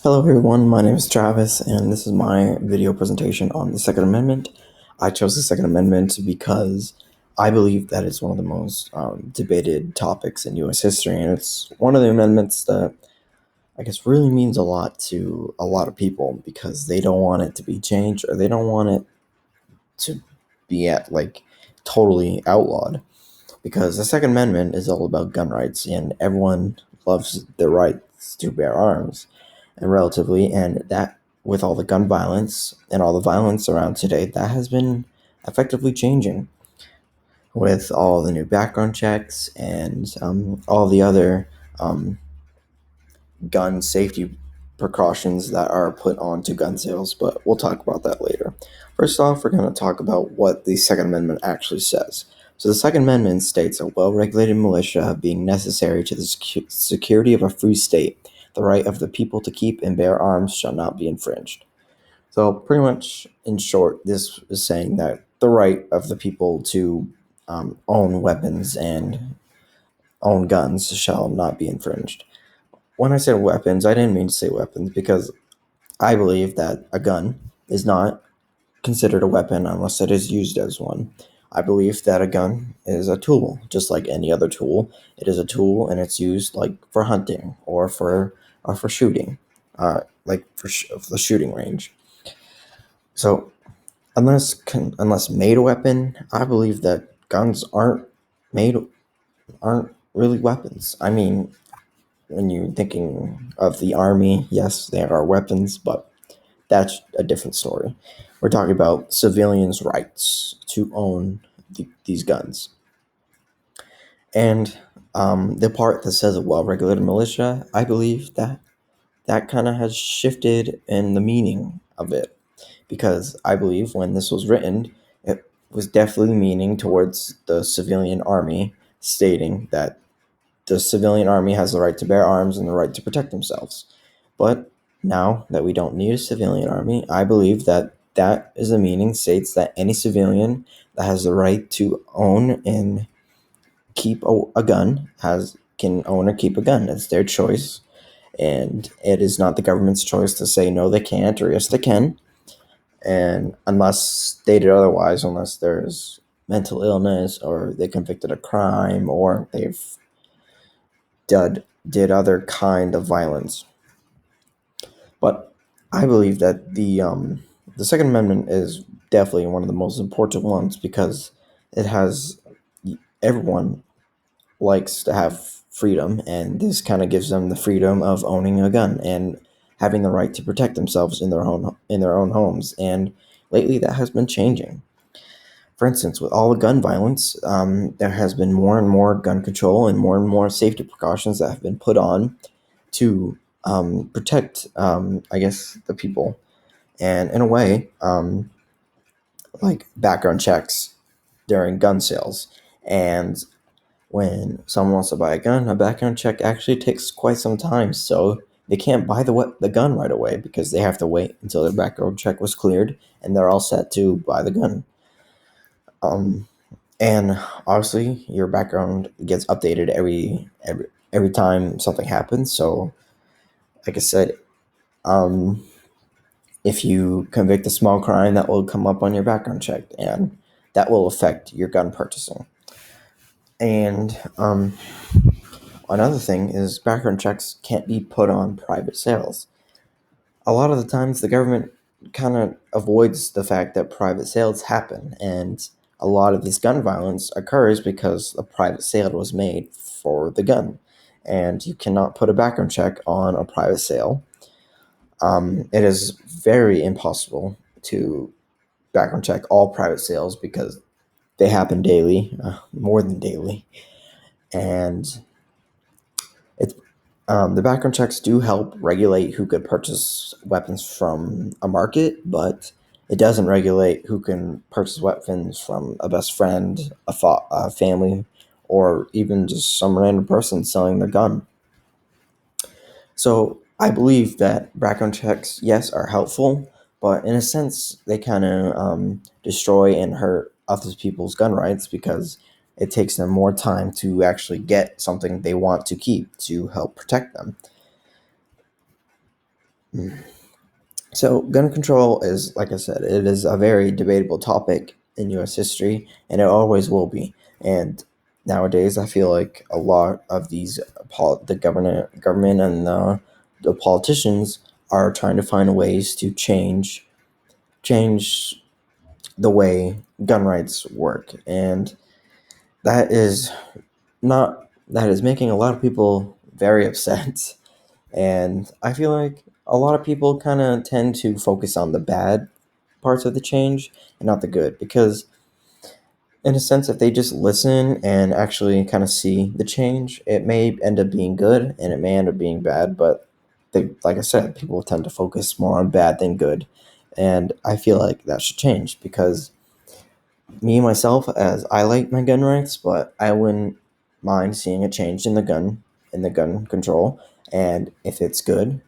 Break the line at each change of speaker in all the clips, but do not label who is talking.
Hello everyone, my name is Travis and this is my video presentation on the Second Amendment. I chose the Second Amendment because I believe that it's one of the most debated topics in U.S. history, and it's one of the amendments that I guess really means a lot to a lot of people because they don't want it to be changed, or they don't want it to be totally outlawed, because the Second Amendment is all about gun rights, and everyone loves their rights to bear arms, and relatively, and that with all the gun violence and all the violence around today, that has been effectively changing with all the new background checks and all the other um, gun safety precautions that are put onto gun sales, but we'll talk about that later. First off, we're going to talk about what the Second Amendment actually says. So the Second Amendment states a well-regulated militia being necessary to the security of a free state, the right of the people to keep and bear arms shall not be infringed. So pretty much, in short, this is saying that the right of the people to own weapons and own guns shall not be infringed. When I said weapons, I didn't mean to say weapons, because I believe that a gun is not considered a weapon unless it is used as one. I believe that a gun is a tool, just like any other tool. It is a tool, and it's used for hunting or for shooting, the shooting range. So unless made a weapon, I believe that guns aren't really weapons. I mean, when you're thinking of the army, yes, they are weapons, but that's a different story. We're talking about civilians' rights to own these guns. And the part that says a well-regulated militia, I believe that kind of has shifted in the meaning of it, because I believe when this was written, it was definitely meaning towards the civilian army, stating that the civilian army has the right to bear arms and the right to protect themselves. But now that we don't need a civilian army, I believe that that is the meaning states that any civilian that has the right to own and keep a gun can own or keep a gun. It's their choice, and it is not the government's choice to say no, they can't, or yes, they can. And unless stated otherwise, unless there's mental illness, or they convicted a crime, or they've did other kind of violence. But I believe that the Second Amendment is definitely one of the most important ones, because it has everyone likes to have freedom, and this kind of gives them the freedom of owning a gun and having the right to protect themselves in their own homes. And lately, that has been changing. For instance, with all the gun violence, there has been more and more gun control and more safety precautions that have been put on to protect, I guess, the people. And in a way, like background checks during gun sales. And when someone wants to buy a gun, a background check actually takes quite some time. So they can't buy the gun right away, because they have to wait until their background check was cleared and they're all set to buy the gun. And obviously, your background gets updated every time something happens. So, like I said, um, if you convict a small crime, that will come up on your background check, and that will affect your gun purchasing. And another thing is, background checks can't be put on private sales. A lot of the times, the government kind of avoids the fact that private sales happen, and a lot of this gun violence occurs because a private sale was made for the gun, and you cannot put a background check on a private sale. It is very impossible to background check all private sales, because they happen daily, more than daily, and it's the background checks do help regulate who could purchase weapons from a market, but it doesn't regulate who can purchase weapons from a best friend, a family, or even just some random person selling their gun. So I believe that background checks, yes, are helpful, but in a sense, they kind of destroy and hurt other people's gun rights, because it takes them more time to actually get something they want to keep to help protect them. So, gun control is, like I said, it is a very debatable topic in U.S. history, and it always will be. And nowadays, I feel like a lot of these the government and the politicians are trying to find ways to change the way gun rights work, and that is that is making a lot of people very upset. And I feel like a lot of people kind of tend to focus on the bad parts of the change and not the good, because in a sense, if they just listen and actually kind of see the change, it may end up being good and it may end up being bad. But they, like I said, people tend to focus more on bad than good, and I feel like that should change, because me myself, as I like my gun rights, but I wouldn't mind seeing a change in the gun control. And if it's good,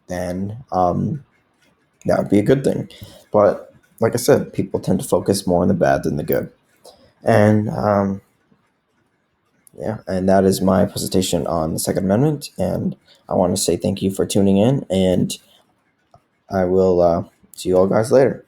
then that would be a good thing. But like I said, people tend to focus more on the bad than the good. And yeah, and that is my presentation on the Second Amendment. And I want to say thank you for tuning in, and I will see you all guys later.